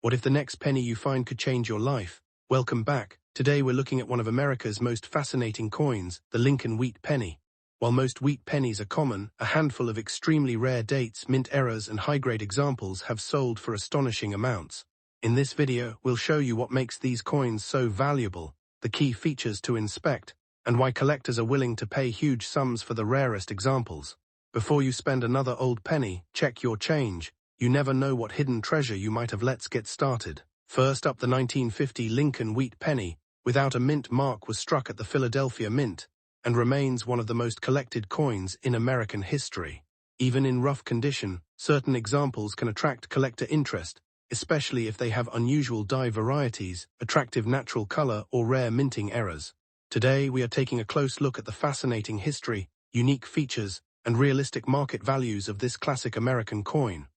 What if the next penny you find could change your life? Welcome back. Today we're looking at one of America's most fascinating coins, the Lincoln Wheat Penny. While most wheat pennies are common, a handful of extremely rare dates, mint eras, and high-grade examples have sold for astonishing amounts. In this video, we'll show you what makes these coins so valuable, the key features to inspect, and why collectors are willing to pay huge sums for the rarest examples. Before you spend another old penny, check your change. You never know what hidden treasure you might have. Let's get started. First up, the 1950 Lincoln Wheat Penny, without a mint mark, was struck at the Philadelphia Mint, and remains one of the most collected coins in American history. Even in rough condition, certain examples can attract collector interest, especially if they have unusual die varieties, attractive natural color, or rare minting errors. Today, we are taking a close look at the fascinating history, unique features, and realistic market values of this classic American coin.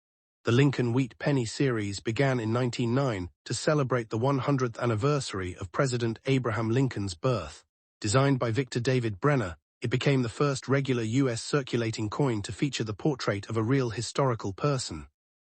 The Lincoln Wheat Penny series began in 1909 to celebrate the 100th anniversary of President Abraham Lincoln's birth. Designed by Victor David Brenner, it became the first regular U.S. circulating coin to feature the portrait of a real historical person.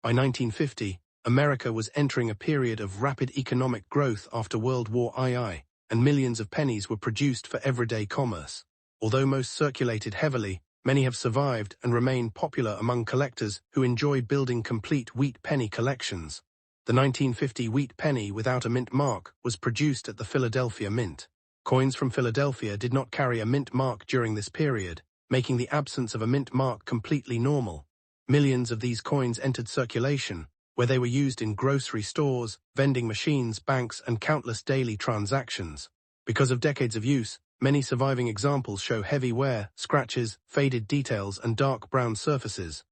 By 1950, America was entering a period of rapid economic growth after World War II, and millions of pennies were produced for everyday commerce. Although most circulated heavily, many have survived and remain popular among collectors who enjoy building complete wheat penny collections. The 1950 wheat penny without a mint mark was produced at the Philadelphia Mint. Coins from Philadelphia did not carry a mint mark during this period, making the absence of a mint mark completely normal. Millions of these coins entered circulation, where they were used in grocery stores, vending machines, banks, and countless daily transactions. Because of decades of use, many surviving examples show heavy wear, scratches, faded details, and dark brown surfaces.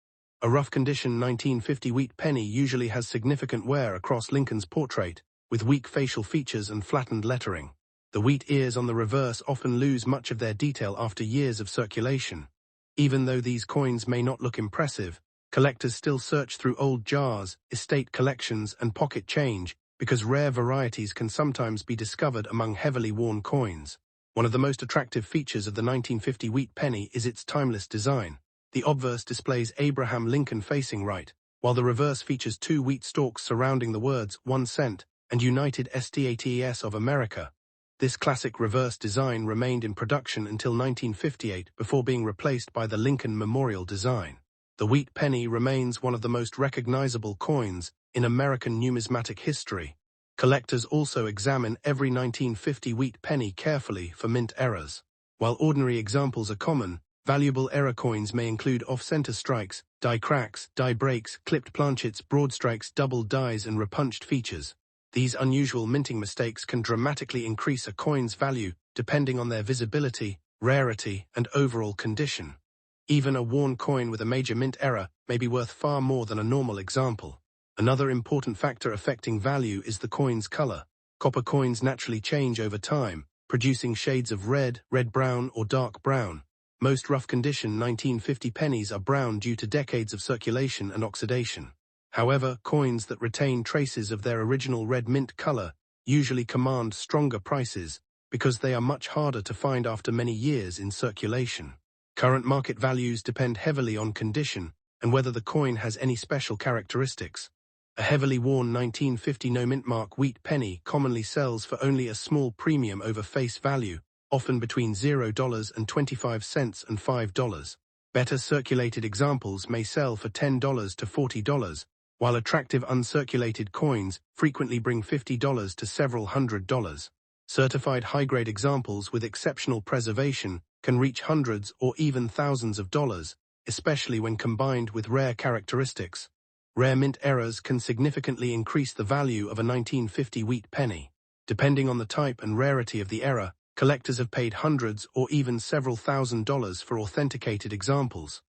A rough condition 1950 wheat penny usually has significant wear across Lincoln's portrait, with weak facial features and flattened lettering. The wheat ears on the reverse often lose much of their detail after years of circulation. Even though these coins may not look impressive, collectors still search through old jars, estate collections, and pocket change, because rare varieties can sometimes be discovered among heavily worn coins. One of the most attractive features of the 1950 wheat penny is its timeless design. The obverse displays Abraham Lincoln facing right, while the reverse features two wheat stalks surrounding the words 1 cent and United States of America. This classic reverse design remained in production until 1958 before being replaced by the Lincoln Memorial design. The wheat penny remains one of the most recognizable coins in American numismatic history. Collectors also examine every 1950 wheat penny carefully for mint errors. While ordinary examples are common, valuable error coins may include off-center strikes, die cracks, die breaks, clipped planchets, broad strikes, double dies, and repunched features. These unusual minting mistakes can dramatically increase a coin's value depending on their visibility, rarity, and overall condition. Even a worn coin with a major mint error may be worth far more than a normal example. Another important factor affecting value is the coin's color. Copper coins naturally change over time, producing shades of red, red-brown, or dark brown. Most rough-condition 1950 pennies are brown due to decades of circulation and oxidation. However, coins that retain traces of their original red mint color usually command stronger prices because they are much harder to find after many years in circulation. Current market values depend heavily on condition and whether the coin has any special characteristics. A heavily worn 1950 no-mint mark wheat penny commonly sells for only a small premium over face value, often between $0 and 25 cents and $5. Better circulated examples may sell for $10 to $40, while attractive uncirculated coins frequently bring $50 to several $100s. Certified high-grade examples with exceptional preservation can reach hundreds or even thousands of dollars, especially when combined with rare characteristics. Rare mint errors can significantly increase the value of a 1950 wheat penny. Depending on the type and rarity of the error, collectors have paid hundreds or even several $1,000s for authenticated examples.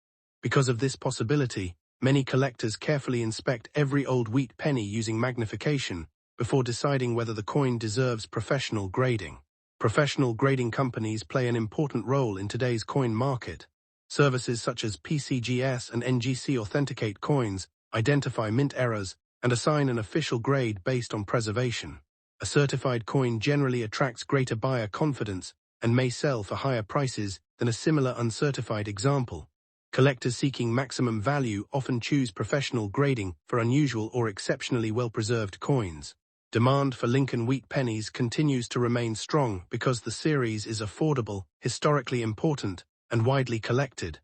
Because of this possibility, many collectors carefully inspect every old wheat penny using magnification before deciding whether the coin deserves professional grading. Professional grading companies play an important role in today's coin market. Services such as PCGS and NGC authenticate coins, identify mint errors, and assign an official grade based on preservation. A certified coin generally attracts greater buyer confidence and may sell for higher prices than a similar uncertified example. Collectors seeking maximum value often choose professional grading for unusual or exceptionally well-preserved coins. Demand for Lincoln Wheat Pennies continues to remain strong because the series is affordable, historically important, and widely collected.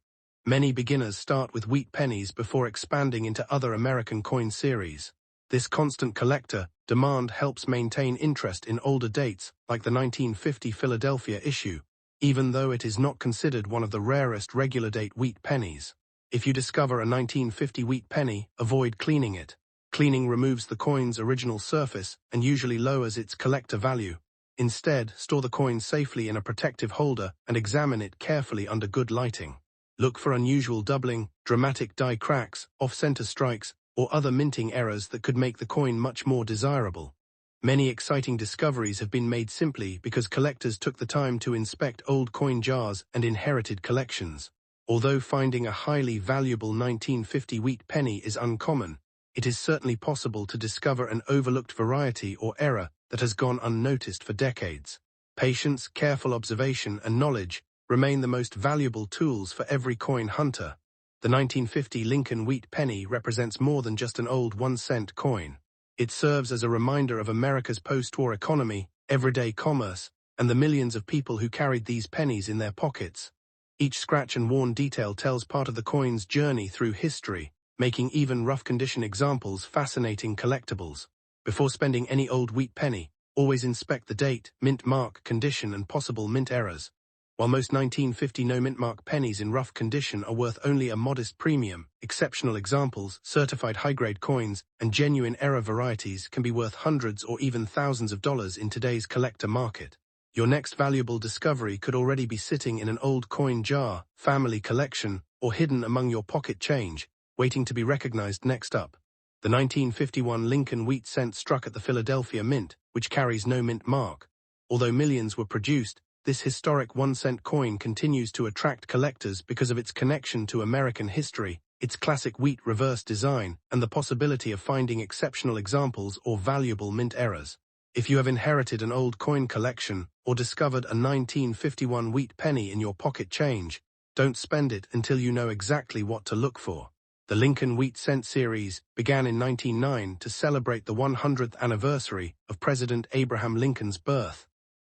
Many beginners start with Wheat Pennies before expanding into other American coin series. This constant collector demand helps maintain interest in older dates, like the 1950 Philadelphia issue, even though it is not considered one of the rarest regular-date wheat pennies. If you discover a 1950 wheat penny, avoid cleaning it. Cleaning removes the coin's original surface and usually lowers its collector value. Instead, store the coin safely in a protective holder and examine it carefully under good lighting. Look for unusual doubling, dramatic die cracks, off-center strikes, or other minting errors that could make the coin much more desirable. Many exciting discoveries have been made simply because collectors took the time to inspect old coin jars and inherited collections. Although finding a highly valuable 1950 wheat penny is uncommon, it is certainly possible to discover an overlooked variety or error that has gone unnoticed for decades. Patience, careful observation, and knowledge remain the most valuable tools for every coin hunter. The 1950 Lincoln Wheat Penny represents more than just an old 1-cent coin. It serves as a reminder of America's post-war economy, everyday commerce, and the millions of people who carried these pennies in their pockets. Each scratch and worn detail tells part of the coin's journey through history, making even rough-condition examples fascinating collectibles. Before spending any old wheat penny, always inspect the date, mint mark, condition, and possible mint errors. While most 1950 no-mint mark pennies in rough condition are worth only a modest premium, exceptional examples, certified high-grade coins, and genuine error varieties can be worth hundreds or even thousands of dollars in today's collector market. Your next valuable discovery could already be sitting in an old coin jar, family collection, or hidden among your pocket change, waiting to be recognized. Next up, the 1951 Lincoln Wheat Cent struck at the Philadelphia Mint, which carries no mint mark. Although millions were produced, this historic 1-cent coin continues to attract collectors because of its connection to American history, its classic wheat reverse design, and the possibility of finding exceptional examples or valuable mint errors. If you have inherited an old coin collection or discovered a 1951 wheat penny in your pocket change, don't spend it until you know exactly what to look for. The Lincoln Wheat Cent series began in 1909 to celebrate the 100th anniversary of President Abraham Lincoln's birth.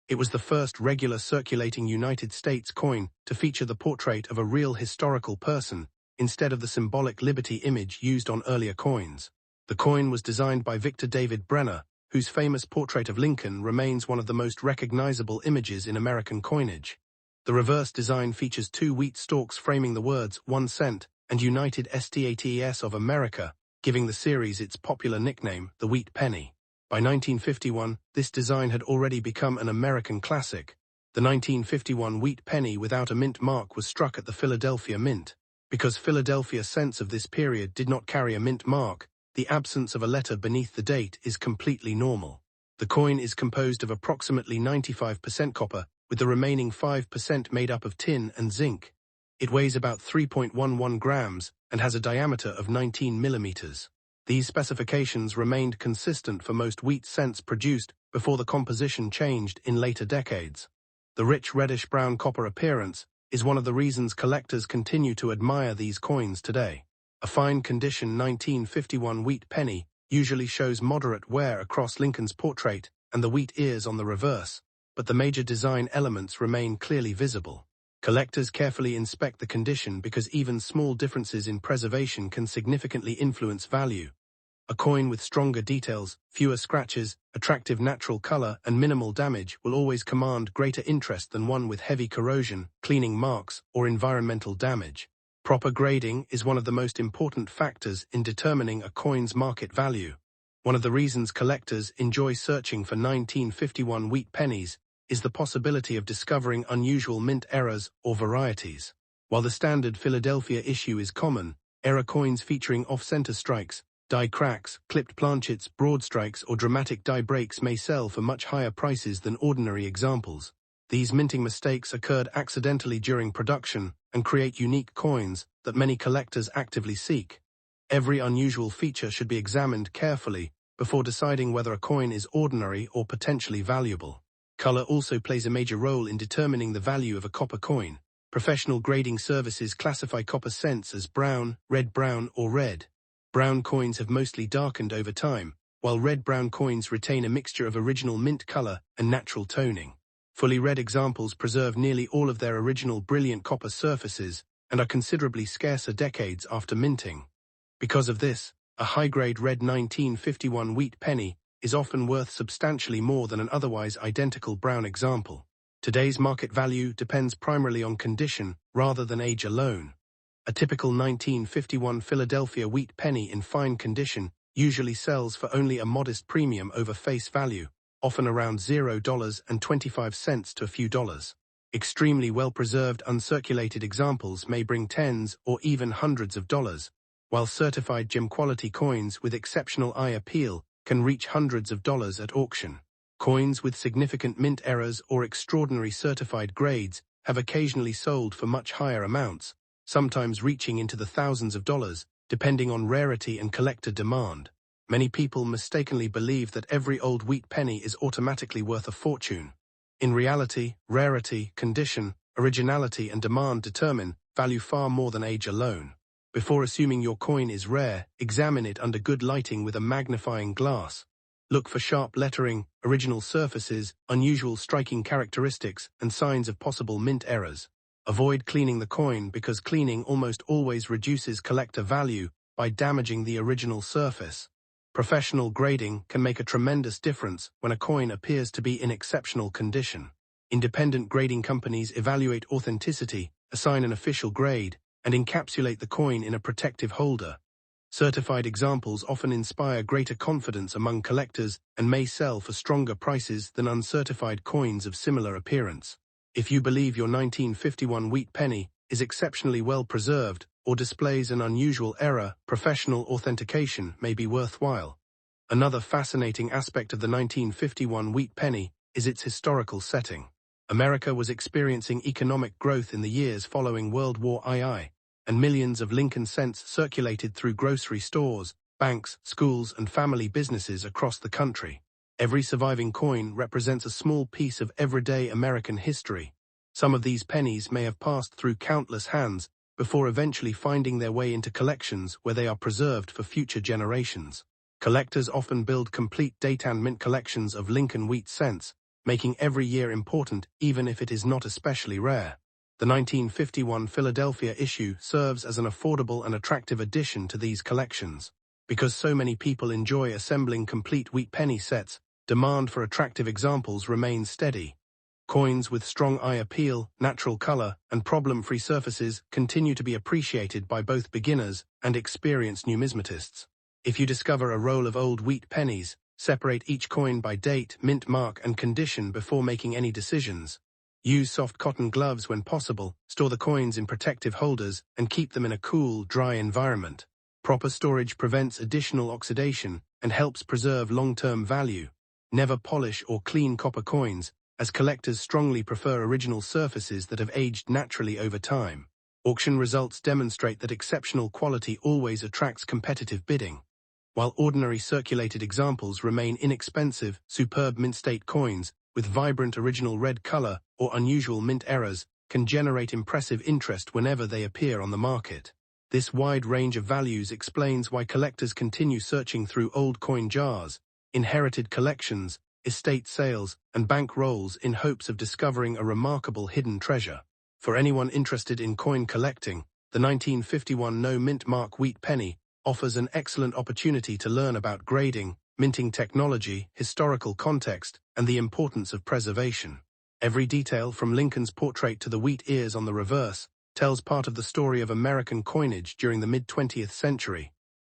It was the first regular circulating United States coin to feature the portrait of a real historical person, instead of the symbolic liberty image used on earlier coins. The coin was designed by Victor David Brenner, whose famous portrait of Lincoln remains one of the most recognizable images in American coinage. The reverse design features 2 wheat stalks framing the words 1 cent and United States of America, giving the series its popular nickname, the Wheat Penny. By 1951, this design had already become an American classic. The 1951 wheat penny without a mint mark was struck at the Philadelphia Mint. Because Philadelphia cents of this period did not carry a mint mark, the absence of a letter beneath the date is completely normal. The coin is composed of approximately 95% copper, with the remaining 5% made up of tin and zinc. It weighs about 3.11 grams and has a diameter of 19 millimeters. These specifications remained consistent for most wheat cents produced before the composition changed in later decades. The rich reddish-brown copper appearance is one of the reasons collectors continue to admire these coins today. A fine-condition 1951 wheat penny usually shows moderate wear across Lincoln's portrait and the wheat ears on the reverse, but the major design elements remain clearly visible. Collectors carefully inspect the condition because even small differences in preservation can significantly influence value. A coin with stronger details, fewer scratches, attractive natural color, and minimal damage will always command greater interest than one with heavy corrosion, cleaning marks, or environmental damage. Proper grading is one of the most important factors in determining a coin's market value. One of the reasons collectors enjoy searching for 1951 wheat pennies is the possibility of discovering unusual mint errors or varieties. While the standard Philadelphia issue is common, error coins featuring off-center strikes, die cracks, clipped planchets, broad strikes, or dramatic die breaks may sell for much higher prices than ordinary examples. These minting mistakes occurred accidentally during production and create unique coins that many collectors actively seek. Every unusual feature should be examined carefully before deciding whether a coin is ordinary or potentially valuable. Color also plays a major role in determining the value of a copper coin. Professional grading services classify copper cents as brown, red-brown, or red. Brown coins have mostly darkened over time, while red-brown coins retain a mixture of original mint color and natural toning. Fully red examples preserve nearly all of their original brilliant copper surfaces and are considerably scarcer decades after minting. Because of this, a high-grade red 1951 wheat penny is often worth substantially more than an otherwise identical brown example. Today's market value depends primarily on condition rather than age alone. A typical 1951 Philadelphia wheat penny in fine condition usually sells for only a modest premium over face value, often around $0.25 to a few dollars. Extremely well-preserved uncirculated examples may bring tens or even hundreds of dollars, while certified gem-quality coins with exceptional eye appeal can reach hundreds of dollars at auction. Coins with significant mint errors or extraordinary certified grades have occasionally sold for much higher amounts, sometimes reaching into the thousands of dollars, depending on rarity and collector demand. Many people mistakenly believe that every old wheat penny is automatically worth a fortune. In reality, rarity, condition, originality, and demand determine value far more than age alone. Before assuming your coin is rare, examine it under good lighting with a magnifying glass. Look for sharp lettering, original surfaces, unusual striking characteristics, and signs of possible mint errors. Avoid cleaning the coin because cleaning almost always reduces collector value by damaging the original surface. Professional grading can make a tremendous difference when a coin appears to be in exceptional condition. Independent grading companies evaluate authenticity, assign an official grade, and encapsulate the coin in a protective holder. Certified examples often inspire greater confidence among collectors and may sell for stronger prices than uncertified coins of similar appearance. If you believe your 1951 wheat penny is exceptionally well preserved or displays an unusual error, professional authentication may be worthwhile. Another fascinating aspect of the 1951 wheat penny is its historical setting. America was experiencing economic growth in the years following World War II, and millions of Lincoln cents circulated through grocery stores, banks, schools, and family businesses across the country. Every surviving coin represents a small piece of everyday American history. Some of these pennies may have passed through countless hands before eventually finding their way into collections where they are preserved for future generations. Collectors often build complete date and mint collections of Lincoln wheat cents, making every year important even if it is not especially rare. The 1951 Philadelphia issue serves as an affordable and attractive addition to these collections. Because so many people enjoy assembling complete wheat penny sets, demand for attractive examples remains steady. Coins with strong eye appeal, natural color, and problem-free surfaces continue to be appreciated by both beginners and experienced numismatists. If you discover a roll of old wheat pennies, separate each coin by date, mint mark, and condition before making any decisions. Use soft cotton gloves when possible, store the coins in protective holders, and keep them in a cool, dry environment. Proper storage prevents additional oxidation and helps preserve long-term value. Never polish or clean copper coins, as collectors strongly prefer original surfaces that have aged naturally over time. Auction results demonstrate that exceptional quality always attracts competitive bidding. While ordinary circulated examples remain inexpensive, superb mint-state coins with vibrant original red color or unusual mint errors can generate impressive interest whenever they appear on the market. This wide range of values explains why collectors continue searching through old coin jars, inherited collections, estate sales, and bank rolls in hopes of discovering a remarkable hidden treasure. For anyone interested in coin collecting, the 1951 no-mint mark wheat penny offers an excellent opportunity to learn about grading, minting technology, historical context, and the importance of preservation. Every detail from Lincoln's portrait to the wheat ears on the reverse tells part of the story of American coinage during the mid-20th century.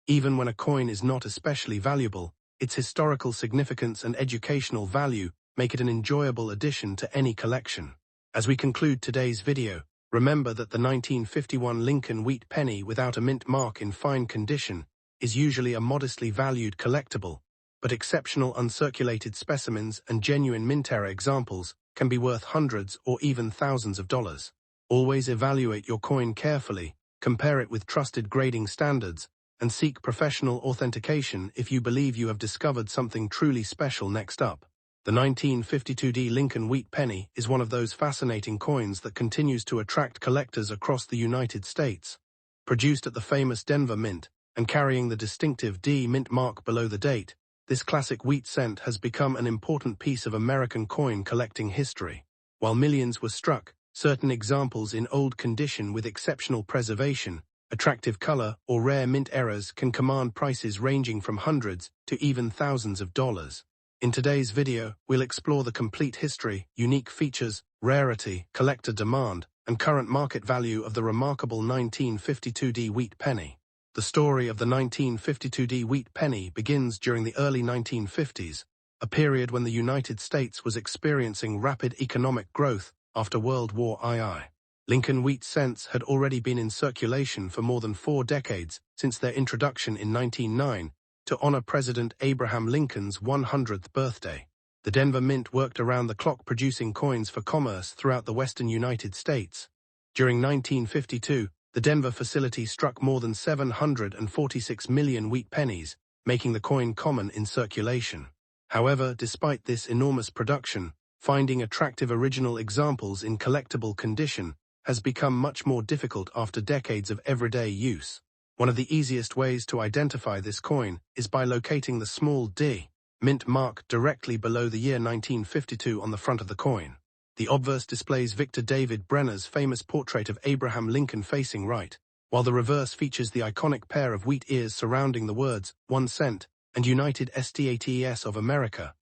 Even when a coin is not especially valuable, its historical significance and educational value make it an enjoyable addition to any collection. As we conclude today's video, remember that the 1951 Lincoln wheat penny without a mint mark in fine condition is usually a modestly valued collectible, but exceptional uncirculated specimens and genuine mint-error examples can be worth hundreds or even thousands of dollars. Always evaluate your coin carefully, compare it with trusted grading standards, and seek professional authentication if you believe you have discovered something truly special. Next up, The 1952D Lincoln Wheat Penny is one of those fascinating coins that continues to attract collectors across the United States. Produced at the famous Denver Mint and carrying the distinctive D Mint mark below the date, this classic wheat cent has become an important piece of American coin collecting history. While millions were struck, certain examples in old condition with exceptional preservation, attractive color, or rare mint errors can command prices ranging from hundreds to even thousands of dollars. In today's video, we'll explore the complete history, unique features, rarity, collector demand, and current market value of the remarkable 1952D Wheat Penny. The story of the 1952D Wheat Penny begins during the early 1950s, a period when the United States was experiencing rapid economic growth after World War II. Lincoln wheat cents had already been in circulation for more than 4 decades since their introduction in 1909 to honor President Abraham Lincoln's 100th birthday. The Denver Mint worked around the clock producing coins for commerce throughout the western United States. During 1952, the Denver facility struck more than 746 million wheat pennies, making the coin common in circulation. However, despite this enormous production, finding attractive original examples in collectible condition has become much more difficult after decades of everyday use. One of the easiest ways to identify this coin is by locating the small D Mint mark directly below the year 1952 on the front of the coin. The obverse displays Victor David Brenner's famous portrait of Abraham Lincoln facing right, while the reverse features the iconic pair of wheat ears surrounding the words 1 cent and United States of America.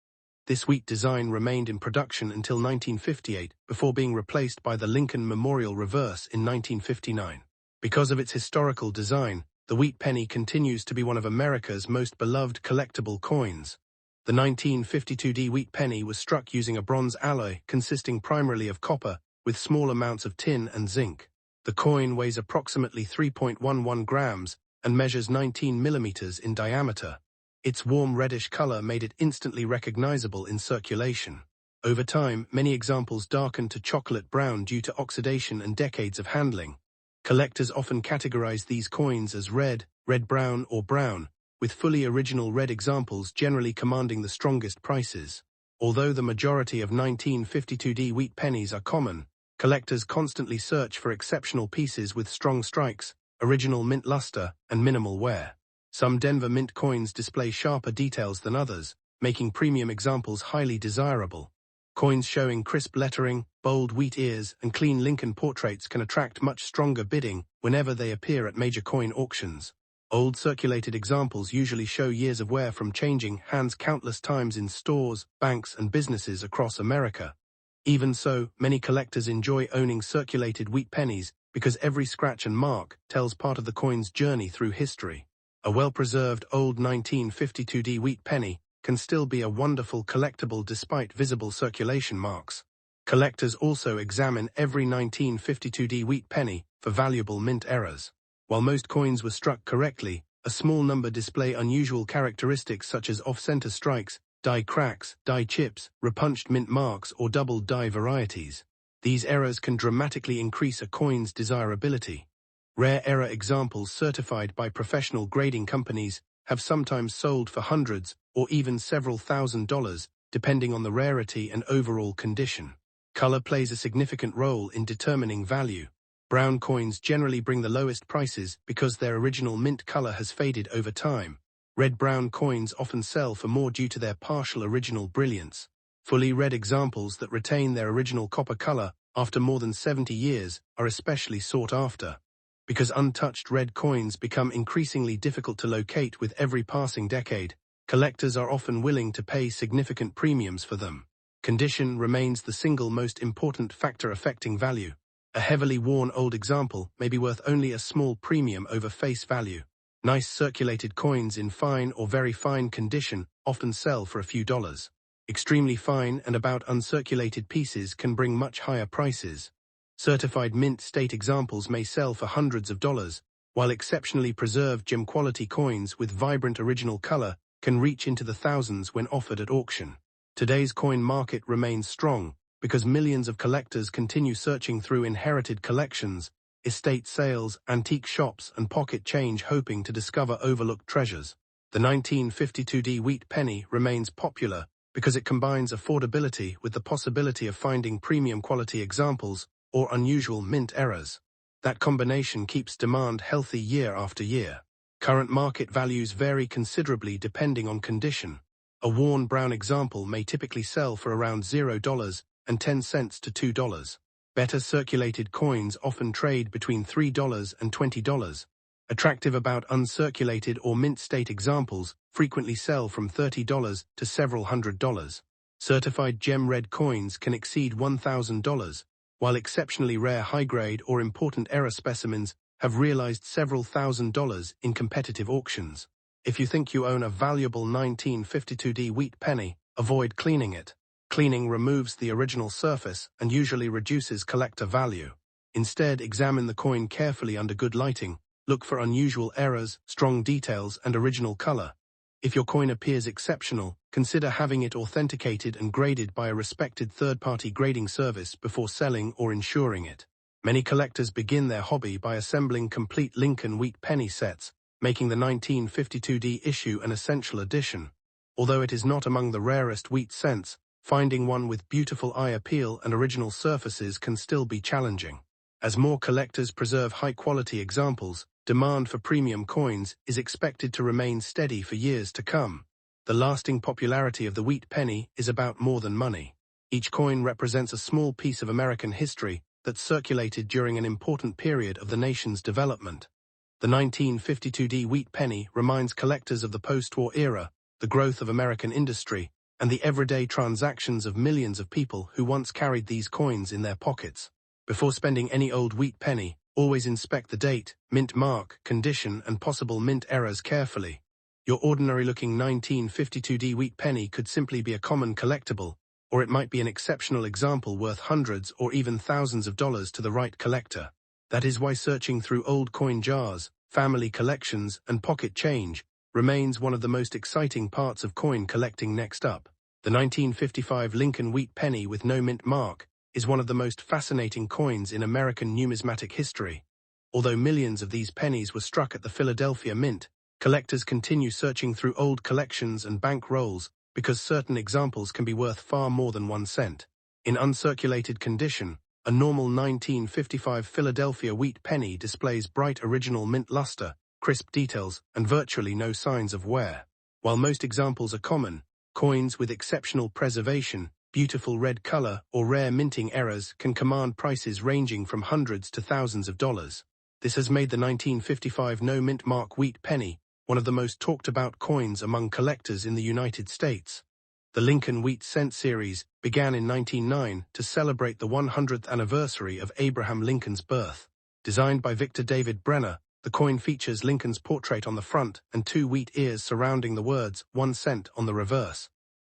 This wheat design remained in production until 1958 before being replaced by the Lincoln Memorial reverse in 1959. Because of its historical design, the wheat penny continues to be one of America's most beloved collectible coins. The 1952D wheat penny was struck using a bronze alloy consisting primarily of copper with small amounts of tin and zinc. The coin weighs approximately 3.11 grams and measures 19 millimeters in diameter. Its warm reddish color made it instantly recognizable in circulation. Over time, many examples darkened to chocolate brown due to oxidation and decades of handling. Collectors often categorize these coins as red, red-brown, or brown, with fully original red examples generally commanding the strongest prices. Although the majority of 1952D wheat pennies are common, collectors constantly search for exceptional pieces with strong strikes, original mint luster, and minimal wear. Some Denver Mint coins display sharper details than others, making premium examples highly desirable. Coins showing crisp lettering, bold wheat ears, and clean Lincoln portraits can attract much stronger bidding whenever they appear at major coin auctions. Old circulated examples usually show years of wear from changing hands countless times in stores, banks, and businesses across America. Even so, many collectors enjoy owning circulated wheat pennies because every scratch and mark tells part of the coin's journey through history. A well-preserved old 1952D wheat penny can still be a wonderful collectible despite visible circulation marks. Collectors also examine every 1952D wheat penny for valuable mint errors. While most coins were struck correctly, a small number display unusual characteristics such as off-center strikes, die cracks, die chips, repunched mint marks, or doubled die varieties. These errors can dramatically increase a coin's desirability. Rare error examples certified by professional grading companies have sometimes sold for hundreds or even several $1,000s, depending on the rarity and overall condition. Color plays a significant role in determining value. Brown coins generally bring the lowest prices because their original mint color has faded over time. Red-brown coins often sell for more due to their partial original brilliance. Fully red examples that retain their original copper color after more than 70 years are especially sought after. Because untouched red coins become increasingly difficult to locate with every passing decade, collectors are often willing to pay significant premiums for them. Condition remains the single most important factor affecting value. A heavily worn old example may be worth only a small premium over face value. Nice circulated coins in fine or very fine condition often sell for a few dollars. Extremely fine and about uncirculated pieces can bring much higher prices. Certified mint state examples may sell for hundreds of dollars, while exceptionally preserved gem-quality coins with vibrant original color can reach into the thousands when offered at auction. Today's coin market remains strong because millions of collectors continue searching through inherited collections, estate sales, antique shops, and pocket change hoping to discover overlooked treasures. The 1952D wheat penny remains popular because it combines affordability with the possibility of finding premium quality examples or unusual mint errors. That combination keeps demand healthy year after year. Current market values vary considerably depending on condition. A worn brown example may typically sell for around $0.10 to $2. Better circulated coins often trade between $3 and $20. Attractive about uncirculated or mint state examples frequently sell from $30 to several $100s. Certified gem red coins can exceed $1,000, while exceptionally rare high-grade or important error specimens have realized several $1,000s in competitive auctions. If you think you own a valuable 1952D wheat penny, avoid cleaning it. Cleaning removes the original surface and usually reduces collector value. Instead, examine the coin carefully under good lighting. Look for unusual errors, strong details, and original color. If your coin appears exceptional, consider having it authenticated and graded by a respected third-party grading service before selling or insuring it. Many collectors begin their hobby by assembling complete Lincoln wheat penny sets, making the 1952D issue an essential addition. Although it is not among the rarest wheat cents, finding one with beautiful eye appeal and original surfaces can still be challenging. As more collectors preserve high-quality examples, demand for premium coins is expected to remain steady for years to come. The lasting popularity of the wheat penny is about more than money. Each coin represents a small piece of American history that circulated during an important period of the nation's development. The 1952D wheat penny reminds collectors of the post-war era, the growth of American industry, and the everyday transactions of millions of people who once carried these coins in their pockets. Before spending any old wheat penny, always inspect the date, mint mark, condition, and possible mint errors carefully. Your ordinary-looking 1952D wheat penny could simply be a common collectible, or it might be an exceptional example worth hundreds or even thousands of dollars to the right collector. That is why searching through old coin jars, family collections, and pocket change remains one of the most exciting parts of coin collecting. Next up, the 1955 Lincoln wheat penny with no mint mark is one of the most fascinating coins in American numismatic history. Although millions of these pennies were struck at the Philadelphia Mint, collectors continue searching through old collections and bank rolls because certain examples can be worth far more than 1 cent. In uncirculated condition, a normal 1955 Philadelphia wheat penny displays bright original mint luster, crisp details, and virtually no signs of wear. While most examples are common, coins with exceptional preservation, beautiful red color, or rare minting errors can command prices ranging from hundreds to thousands of dollars. This has made the 1955 no mint mark wheat penny one of the most talked about coins among collectors in the United States. The Lincoln Wheat Cent series began in 1909 to celebrate the 100th anniversary of Abraham Lincoln's birth. Designed by Victor David Brenner, the coin features Lincoln's portrait on the front and 2 wheat ears surrounding the words 1 cent on the reverse.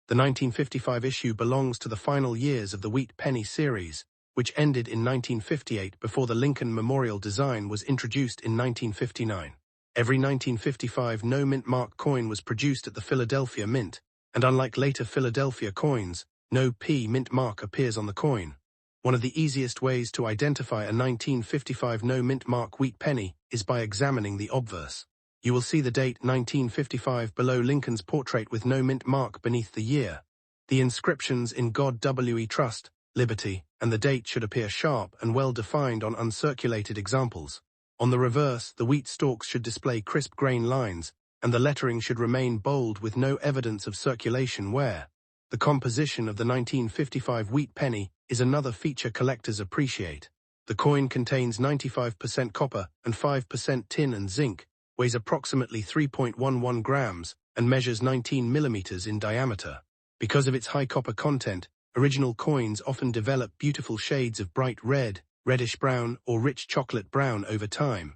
The 1955 issue belongs to the final years of the Wheat Penny series, which ended in 1958 before the Lincoln Memorial design was introduced in 1959. Every 1955 no mint mark coin was produced at the Philadelphia Mint, and unlike later Philadelphia coins, no P mint mark appears on the coin. One of the easiest ways to identify a 1955 no mint mark wheat penny is by examining the obverse. You will see the date 1955 below Lincoln's portrait with no mint mark beneath the year. The inscriptions in God We Trust, Liberty, and the date should appear sharp and well defined on uncirculated examples. On the reverse, the wheat stalks should display crisp grain lines, and the lettering should remain bold with no evidence of circulation wear. The composition of the 1955 wheat penny is another feature collectors appreciate. The coin contains 95% copper and 5% tin and zinc, weighs approximately 3.11 grams, and measures 19 millimeters in diameter. Because of its high copper content, original coins often develop beautiful shades of bright red, reddish-brown, or rich chocolate brown over time.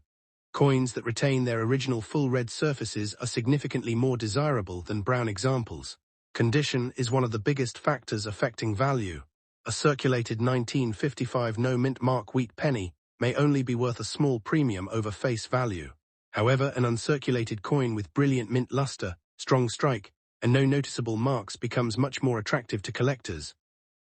Coins that retain their original full red surfaces are significantly more desirable than brown examples. Condition is one of the biggest factors affecting value. A circulated 1955 no mint mark wheat penny may only be worth a small premium over face value. However, an uncirculated coin with brilliant mint luster, strong strike, and no noticeable marks becomes much more attractive to collectors.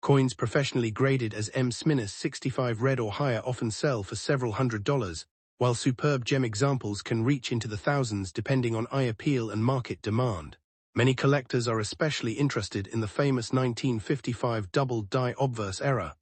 Coins professionally graded as M-65 red or higher often sell for several $100s, while superb gem examples can reach into the thousands depending on eye appeal and market demand. Many collectors are especially interested in the famous 1955 double die obverse error.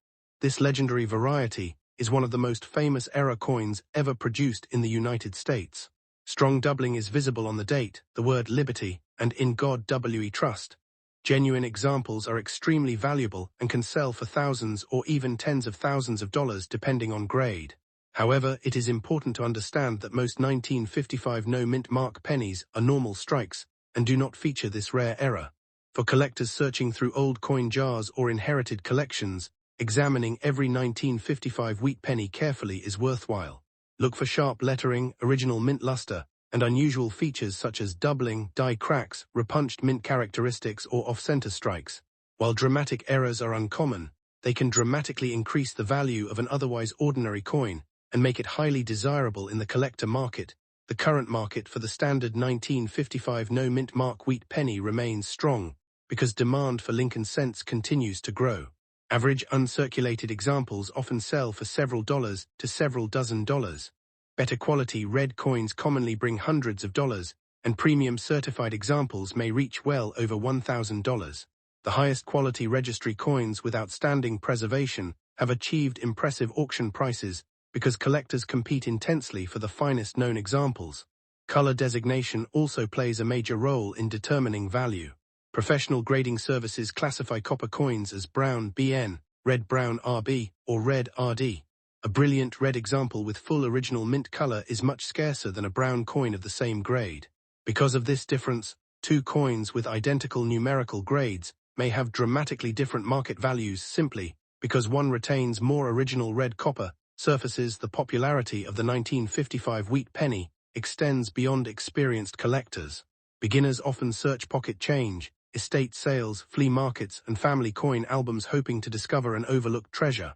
This legendary variety is one of the most famous error coins ever produced in the United States. Strong doubling is visible on the date, the word liberty, and in God we trust. Genuine examples are extremely valuable and can sell for thousands or even tens of thousands of dollars depending on grade. However, it is important to understand that most 1955 no-mint mark pennies are normal strikes and do not feature this rare error. For collectors searching through old coin jars or inherited collections, examining every 1955 wheat penny carefully is worthwhile. Look for sharp lettering, original mint luster, and unusual features such as doubling, die cracks, repunched mint characteristics, or off-center strikes. While dramatic errors are uncommon, they can dramatically increase the value of an otherwise ordinary coin and make it highly desirable in the collector market. The current market for the standard 1955 no-mint mark wheat penny remains strong because demand for Lincoln cents continues to grow. Average uncirculated examples often sell for several dollars to several dozen dollars. Better quality red coins commonly bring hundreds of dollars, and premium certified examples may reach well over $1,000. The highest quality registry coins with outstanding preservation have achieved impressive auction prices because collectors compete intensely for the finest known examples. Color designation also plays a major role in determining value. Professional grading services classify copper coins as brown BN, red-brown RB, or red RD. A brilliant red example with full original mint color is much scarcer than a brown coin of the same grade. Because of this difference, two coins with identical numerical grades may have dramatically different market values simply because one retains more original red copper. Surfaces. The popularity of the 1955 wheat penny extends beyond experienced collectors. Beginners often search pocket change, estate sales, flea markets, and family coin albums hoping to discover an overlooked treasure.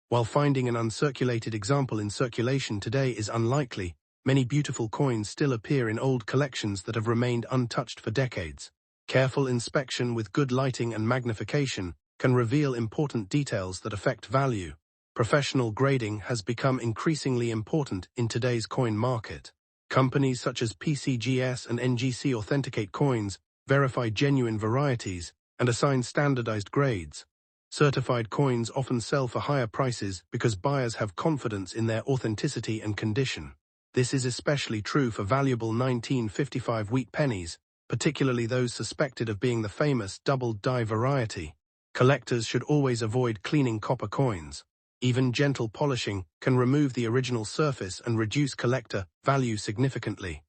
While finding an uncirculated example in circulation today is unlikely, many beautiful coins still appear in old collections that have remained untouched for decades. Careful inspection with good lighting and magnification can reveal important details that affect value. Professional grading has become increasingly important in today's coin market. Companies such as PCGS and NGC authenticate coins, verify genuine varieties, and assign standardized grades. Certified coins often sell for higher prices because buyers have confidence in their authenticity and condition. This is especially true for valuable 1955 wheat pennies, particularly those suspected of being the famous double die variety. Collectors should always avoid cleaning copper coins. Even gentle polishing can remove the original surface and reduce collector value significantly.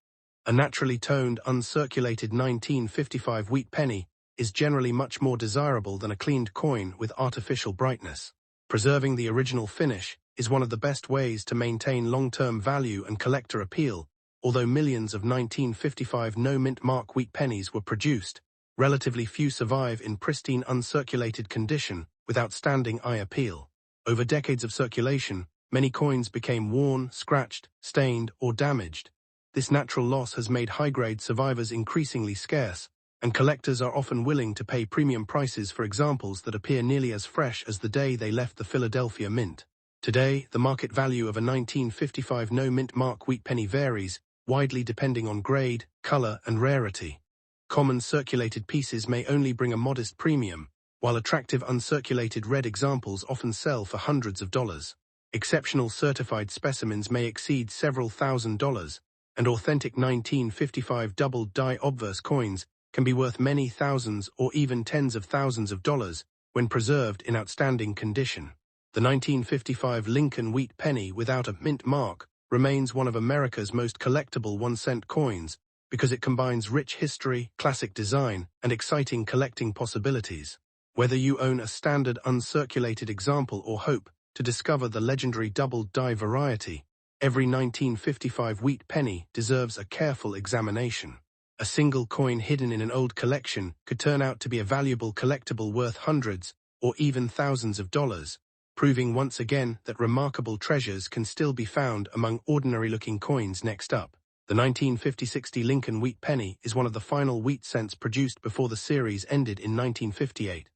A naturally toned, uncirculated 1955 wheat penny is generally much more desirable than a cleaned coin with artificial brightness. Preserving the original finish is one of the best ways to maintain long-term value and collector appeal. Although millions of 1955 no-mint mark wheat pennies were produced, relatively few survive in pristine uncirculated condition with outstanding eye appeal. Over decades of circulation, many coins became worn, scratched, stained, or damaged. This natural loss has made high-grade survivors increasingly scarce, and collectors are often willing to pay premium prices for examples that appear nearly as fresh as the day they left the Philadelphia Mint. Today, the market value of a 1955 no-mint mark wheat penny varies widely depending on grade, color, and rarity. Common circulated pieces may only bring a modest premium, while attractive uncirculated red examples often sell for hundreds of dollars. Exceptional certified specimens may exceed several $1,000s, and authentic 1955 double die obverse coins can be worth many thousands or even tens of thousands of dollars when preserved in outstanding condition. The 1955 Lincoln wheat penny without a mint mark remains one of America's most collectible 1-cent coins because it combines rich history, classic design, and exciting collecting possibilities. Whether you own a standard uncirculated example or hope to discover the legendary double die variety, every 1955 wheat penny deserves a careful examination. A single coin hidden in an old collection could turn out to be a valuable collectible worth hundreds or even thousands of dollars, proving once again that remarkable treasures can still be found among ordinary-looking coins. Next up, the 1950-60 Lincoln wheat penny is one of the final wheat cents produced before the series ended in 1958.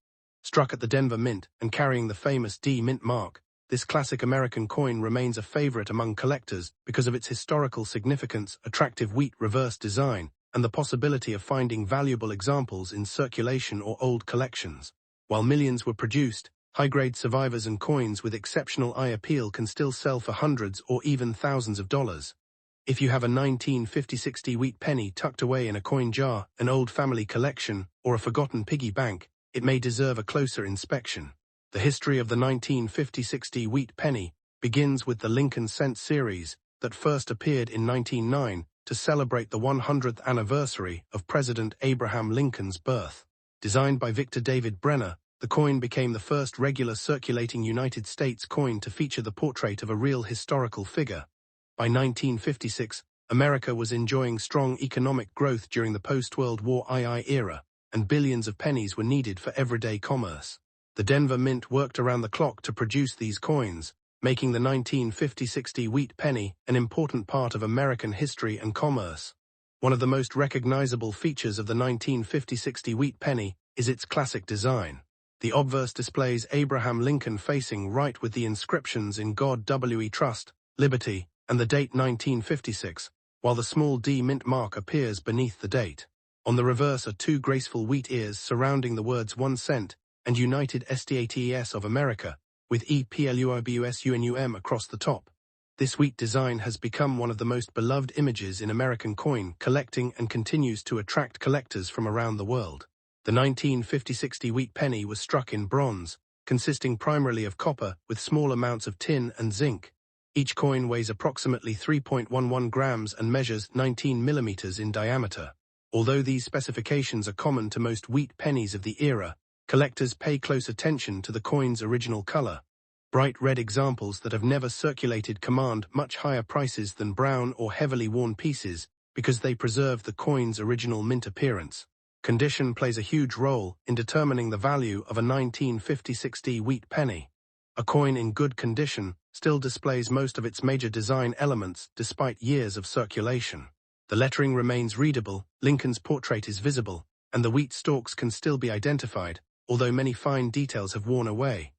Struck at the Denver Mint and carrying the famous D Mint mark, this classic American coin remains a favorite among collectors because of its historical significance, attractive wheat reverse design, and the possibility of finding valuable examples in circulation or old collections. While millions were produced, high-grade survivors and coins with exceptional eye appeal can still sell for hundreds or even thousands of dollars. If you have a 1950-60 wheat penny tucked away in a coin jar, an old family collection, or a forgotten piggy bank, it may deserve a closer inspection. The history of the 1950-60 wheat penny begins with the Lincoln Cent series that first appeared in 1909 to celebrate the 100th anniversary of President Abraham Lincoln's birth. Designed by Victor David Brenner, the coin became the first regular circulating United States coin to feature the portrait of a real historical figure. By 1956, America was enjoying strong economic growth during the post-World War II era, and billions of pennies were needed for everyday commerce. The Denver Mint worked around the clock to produce these coins, making the 1950-60 wheat penny an important part of American history and commerce. One of the most recognizable features of the 1950-60 wheat penny is its classic design. The obverse displays Abraham Lincoln facing right with the inscriptions "In God We Trust," "Liberty," and the date 1956, while the small d mint mark appears beneath the date. On the reverse are two graceful wheat ears surrounding the words 1 cent and United States of America, with EPLUIBUSUNUM across the top. This wheat design has become one of the most beloved images in American coin collecting and continues to attract collectors from around the world. The 1950-60 wheat penny was struck in bronze, consisting primarily of copper with small amounts of tin and zinc. Each coin weighs approximately 3.11 grams and measures 19 millimeters in diameter. Although these specifications are common to most wheat pennies of the era, collectors pay close attention to the coin's original color. Bright red examples that have never circulated command much higher prices than brown or heavily worn pieces because they preserve the coin's original mint appearance. Condition plays a huge role in determining the value of a 1950-60 wheat penny. A coin in good condition still displays most of its major design elements despite years of circulation. The lettering remains readable, Lincoln's portrait is visible, and the wheat stalks can still be identified, although many fine details have worn away.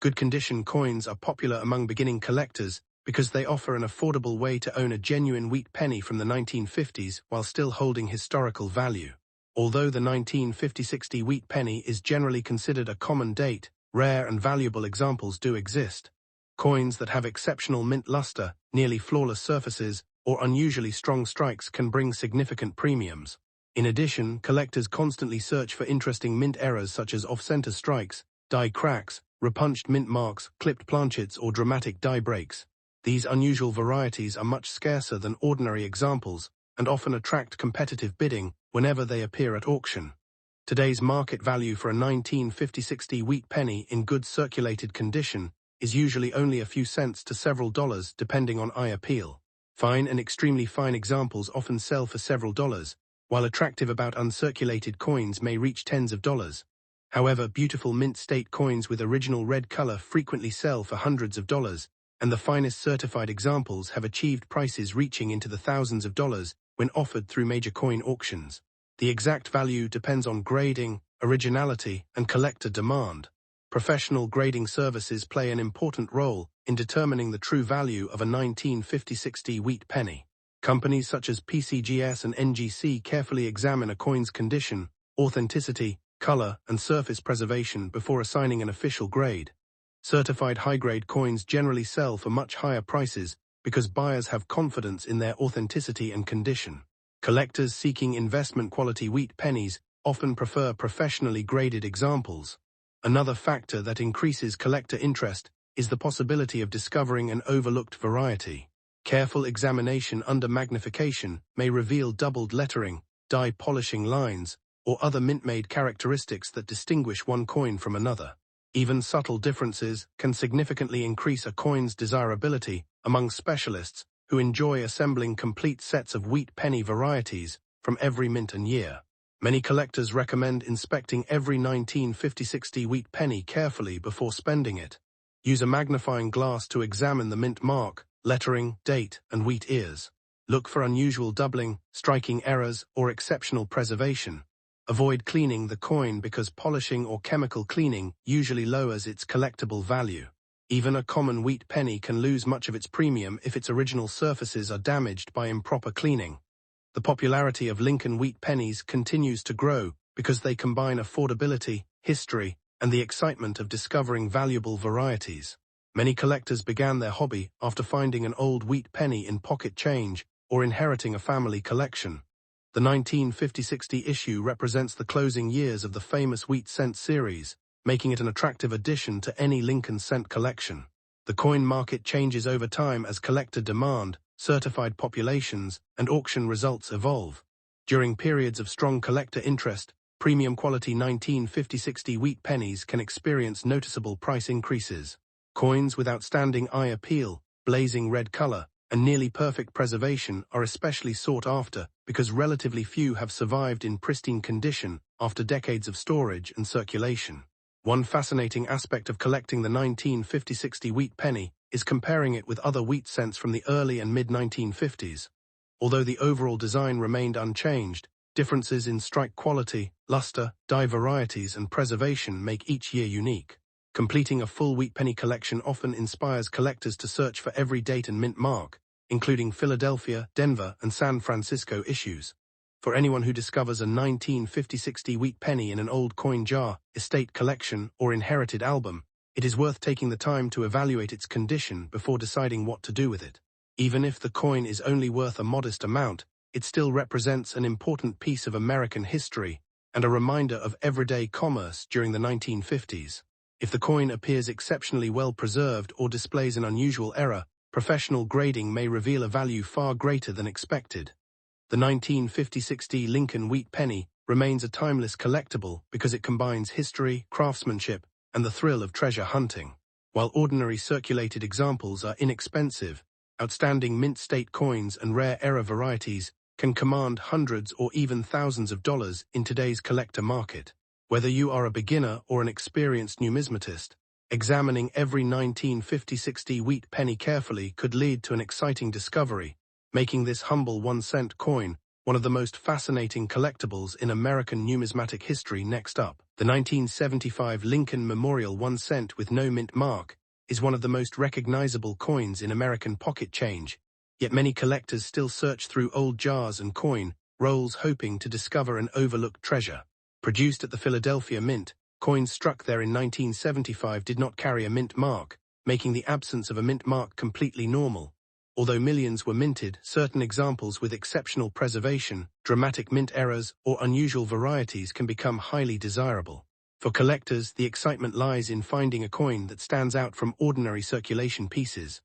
Good condition coins are popular among beginning collectors because they offer an affordable way to own a genuine wheat penny from the 1950s while still holding historical value. Although the 1950-60 wheat penny is generally considered a common date, rare and valuable examples do exist. Coins that have exceptional mint luster, nearly flawless surfaces, or unusually strong strikes can bring significant premiums. In addition, collectors constantly search for interesting mint errors such as off-center strikes, die cracks, repunched mint marks, clipped planchets, or dramatic die breaks. These unusual varieties are much scarcer than ordinary examples and often attract competitive bidding whenever they appear at auction. Today's market value for a 1950-60 wheat penny in good circulated condition is usually only a few cents to several dollars depending on eye appeal. Fine and extremely fine examples often sell for several dollars, while attractive about uncirculated coins may reach tens of dollars. However, beautiful mint state coins with original red color frequently sell for hundreds of dollars, and the finest certified examples have achieved prices reaching into the thousands of dollars when offered through major coin auctions. The exact value depends on grading, originality, and collector demand. Professional grading services play an important role in determining the true value of a 1950-60 wheat penny. Companies such as PCGS and NGC carefully examine a coin's condition, authenticity, color, and surface preservation before assigning an official grade. Certified high-grade coins generally sell for much higher prices because buyers have confidence in their authenticity and condition. Collectors seeking investment-quality wheat pennies often prefer professionally graded examples. Another factor that increases collector interest is the possibility of discovering an overlooked variety. Careful examination under magnification may reveal doubled lettering, die polishing lines, or other mint-made characteristics that distinguish one coin from another. Even subtle differences can significantly increase a coin's desirability among specialists who enjoy assembling complete sets of wheat penny varieties from every mint and year. Many collectors recommend inspecting every 1950-60 wheat penny carefully before spending it. Use a magnifying glass to examine the mint mark, lettering, date, and wheat ears. Look for unusual doubling, striking errors, or exceptional preservation. Avoid cleaning the coin because polishing or chemical cleaning usually lowers its collectible value. Even a common wheat penny can lose much of its premium if its original surfaces are damaged by improper cleaning. The popularity of Lincoln Wheat Pennies continues to grow because they combine affordability, history, and the excitement of discovering valuable varieties. Many collectors began their hobby after finding an old wheat penny in pocket change or inheriting a family collection. The 1950-60 issue represents the closing years of the famous Wheat Cent series, making it an attractive addition to any Lincoln Cent collection. The coin market changes over time as collector demand, certified populations, and auction results evolve. During periods of strong collector interest, premium quality 1950-60 wheat pennies can experience noticeable price increases. Coins with outstanding eye appeal, blazing red color, and nearly perfect preservation are especially sought after because relatively few have survived in pristine condition after decades of storage and circulation. One fascinating aspect of collecting the 1950-60 wheat penny is comparing it with other wheat cents from the early and mid-1950s. Although the overall design remained unchanged, differences in strike quality, luster, die varieties, and preservation make each year unique. Completing a full wheat penny collection often inspires collectors to search for every date and mint mark, including Philadelphia, Denver, and San Francisco issues. For anyone who discovers a 1950-60 wheat penny in an old coin jar, estate collection, or inherited album, it is worth taking the time to evaluate its condition before deciding what to do with it. Even if the coin is only worth a modest amount, it still represents an important piece of American history and a reminder of everyday commerce during the 1950s. If the coin appears exceptionally well preserved or displays an unusual error, professional grading may reveal a value far greater than expected. The 1950-60 Lincoln Wheat Penny remains a timeless collectible because it combines history, craftsmanship, and the thrill of treasure hunting. While ordinary circulated examples are inexpensive, outstanding mint state coins and rare era varieties can command hundreds or even thousands of dollars in today's collector market. Whether you are a beginner or an experienced numismatist, examining every 1950-60 wheat penny carefully could lead to an exciting discovery, making this humble 1-cent coin one of the most fascinating collectibles in American numismatic history. Next up, the 1975 Lincoln Memorial 1 cent with no mint mark is one of the most recognizable coins in American pocket change, yet many collectors still search through old jars and coin rolls hoping to discover an overlooked treasure. Produced at the Philadelphia Mint, coins struck there in 1975 did not carry a mint mark, making the absence of a mint mark completely normal. Although millions were minted, certain examples with exceptional preservation, dramatic mint errors, or unusual varieties can become highly desirable. For collectors, the excitement lies in finding a coin that stands out from ordinary circulation pieces.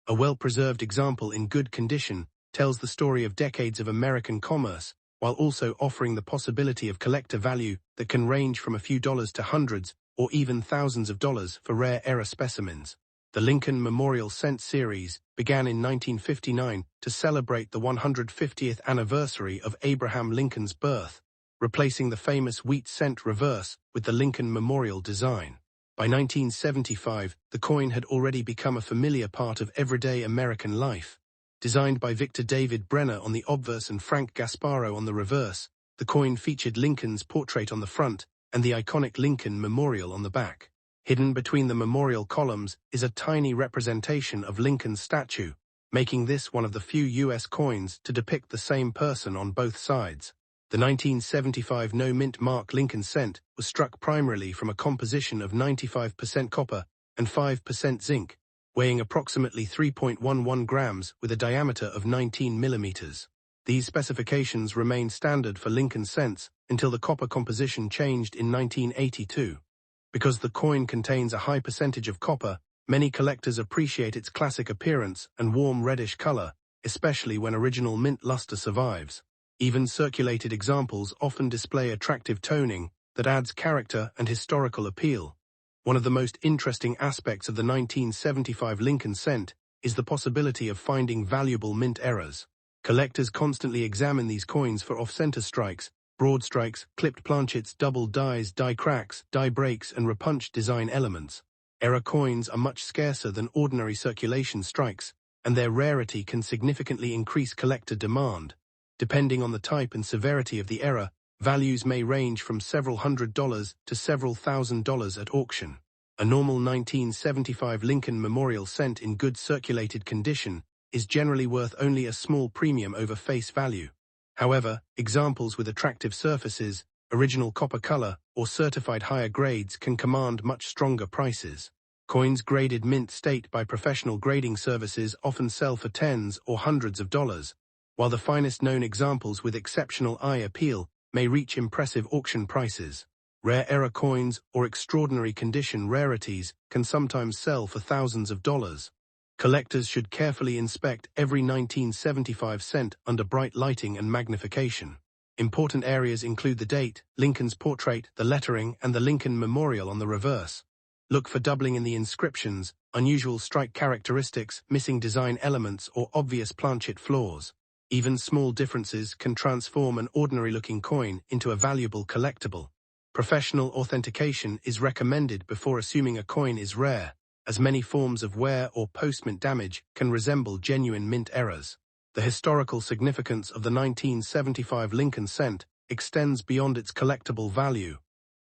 A well-preserved example in good condition tells the story of decades of American commerce, while also offering the possibility of collector value that can range from a few dollars to hundreds or even thousands of dollars for rare era specimens. The Lincoln Memorial Cent series began in 1959 to celebrate the 150th anniversary of Abraham Lincoln's birth, replacing the famous wheat cent reverse with the Lincoln Memorial design. By 1975, the coin had already become a familiar part of everyday American life. Designed by Victor David Brenner on the obverse and Frank Gasparo on the reverse, the coin featured Lincoln's portrait on the front and the iconic Lincoln Memorial on the back. Hidden between the memorial columns is a tiny representation of Lincoln's statue, making this one of the few U.S. coins to depict the same person on both sides. The 1975 no-mint mark Lincoln cent was struck primarily from a composition of 95% copper and 5% zinc, weighing approximately 3.11 grams with a diameter of 19 millimeters. These specifications remained standard for Lincoln cents until the copper composition changed in 1982. Because the coin contains a high percentage of copper, many collectors appreciate its classic appearance and warm reddish color, especially when original mint luster survives. Even circulated examples often display attractive toning that adds character and historical appeal. One of the most interesting aspects of the 1975 Lincoln cent is the possibility of finding valuable mint errors. Collectors constantly examine these coins for off-center strikes, broad strikes, clipped planchets, double dies, die cracks, die breaks, and repunched design elements. Error coins are much scarcer than ordinary circulation strikes, and their rarity can significantly increase collector demand. Depending on the type and severity of the error, values may range from several $100s to several $1,000s at auction. A normal 1975 Lincoln Memorial cent in good circulated condition is generally worth only a small premium over face value. However, examples with attractive surfaces, original copper color, or certified higher grades can command much stronger prices. Coins graded mint state by professional grading services often sell for tens or hundreds of dollars, while the finest known examples with exceptional eye appeal may reach impressive auction prices. Rare error coins or extraordinary condition rarities can sometimes sell for thousands of dollars. Collectors should carefully inspect every 1975 cent under bright lighting and magnification. Important areas include the date, Lincoln's portrait, the lettering, and the Lincoln Memorial on the reverse. Look for doubling in the inscriptions, unusual strike characteristics, missing design elements, or obvious planchet flaws. Even small differences can transform an ordinary-looking coin into a valuable collectible. Professional authentication is recommended before assuming a coin is rare, as many forms of wear or post-mint damage can resemble genuine mint errors. The historical significance of the 1975 Lincoln cent extends beyond its collectible value.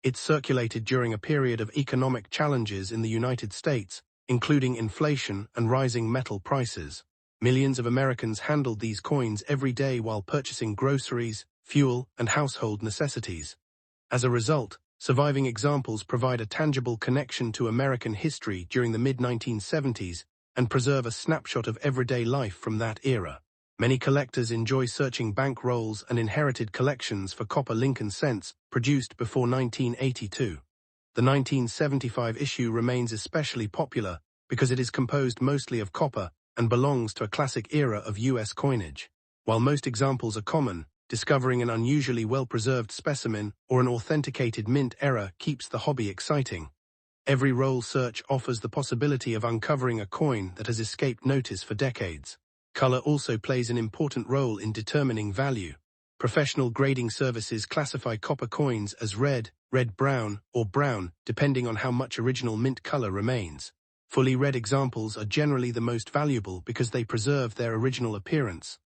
It circulated during a period of economic challenges in the United States, including inflation and rising metal prices. Millions of Americans handled these coins every day while purchasing groceries, fuel, and household necessities. As a result, surviving examples provide a tangible connection to American history during the mid-1970s and preserve a snapshot of everyday life from that era. Many collectors enjoy searching bank rolls and inherited collections for copper Lincoln cents produced before 1982. The 1975 issue remains especially popular because it is composed mostly of copper and belongs to a classic era of U.S. coinage. While most examples are common, discovering an unusually well-preserved specimen or an authenticated mint error keeps the hobby exciting. Every roll search offers the possibility of uncovering a coin that has escaped notice for decades. Color also plays an important role in determining value. Professional grading services classify copper coins as red, red-brown, or brown, depending on how much original mint color remains. Fully red examples are generally the most valuable because they preserve their original appearance.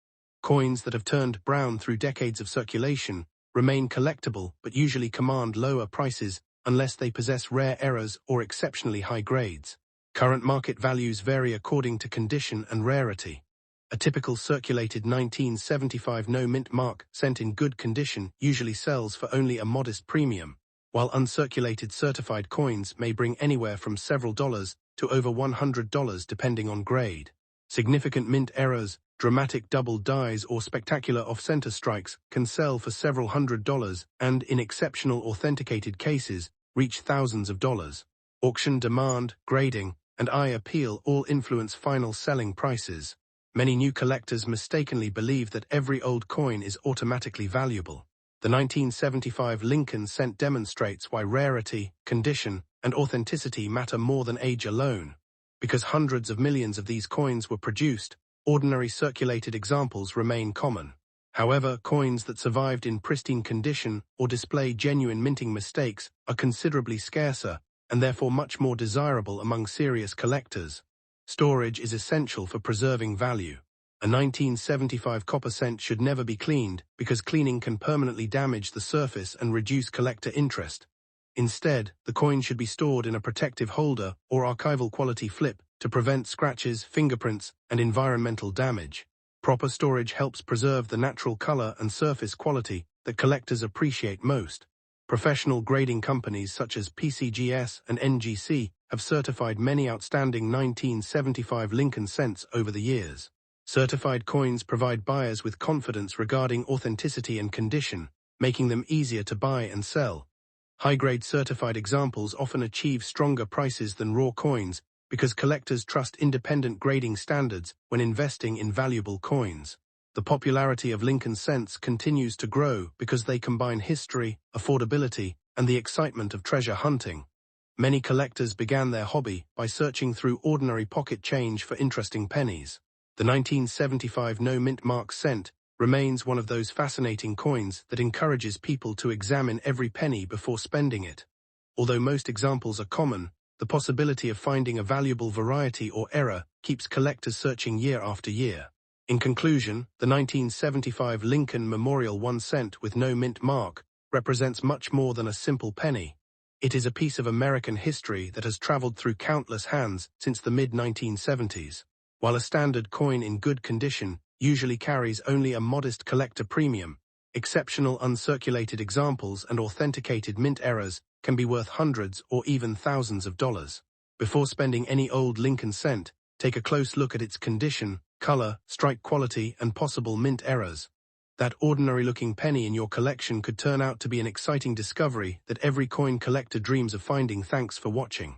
Coins that have turned brown through decades of circulation remain collectible but usually command lower prices unless they possess rare errors or exceptionally high grades. Current market values vary according to condition and rarity. A typical circulated 1975 no-mint mark sent in good condition usually sells for only a modest premium, while uncirculated certified coins may bring anywhere from several dollars to over $100 depending on grade. Significant mint errors, dramatic double dies, or spectacular off-center strikes can sell for several $100s and, in exceptional authenticated cases, reach thousands of dollars. Auction demand, grading, and eye appeal all influence final selling prices. Many new collectors mistakenly believe that every old coin is automatically valuable. The 1975 Lincoln cent demonstrates why rarity, condition, and authenticity matter more than age alone. Because hundreds of millions of these coins were produced, ordinary circulated examples remain common. However, coins that survived in pristine condition or display genuine minting mistakes are considerably scarcer and therefore much more desirable among serious collectors. Storage is essential for preserving value. A 1975 copper cent should never be cleaned because cleaning can permanently damage the surface and reduce collector interest. Instead, the coin should be stored in a protective holder or archival quality flip to prevent scratches, fingerprints, and environmental damage. Proper storage helps preserve the natural color and surface quality that collectors appreciate most. Professional grading companies such as PCGS and NGC have certified many outstanding 1975 Lincoln cents over the years. Certified coins provide buyers with confidence regarding authenticity and condition, making them easier to buy and sell. High-grade certified examples often achieve stronger prices than raw coins because collectors trust independent grading standards when investing in valuable coins. The popularity of Lincoln cents continues to grow because they combine history, affordability, and the excitement of treasure hunting. Many collectors began their hobby by searching through ordinary pocket change for interesting pennies. The 1975 no-mint mark cent remains one of those fascinating coins that encourages people to examine every penny before spending it. Although most examples are common, the possibility of finding a valuable variety or error keeps collectors searching year after year. In conclusion, the 1975 Lincoln Memorial 1 cent with no mint mark represents much more than a simple penny. It is a piece of American history that has traveled through countless hands since the mid-1970s. While a standard coin in good condition, usually carries only a modest collector premium. Exceptional uncirculated examples and authenticated mint errors can be worth hundreds or even thousands of dollars. Before spending any old Lincoln cent, take a close look at its condition, color, strike quality, and possible mint errors. That ordinary-looking penny in your collection could turn out to be an exciting discovery that every coin collector dreams of finding. Thanks for watching.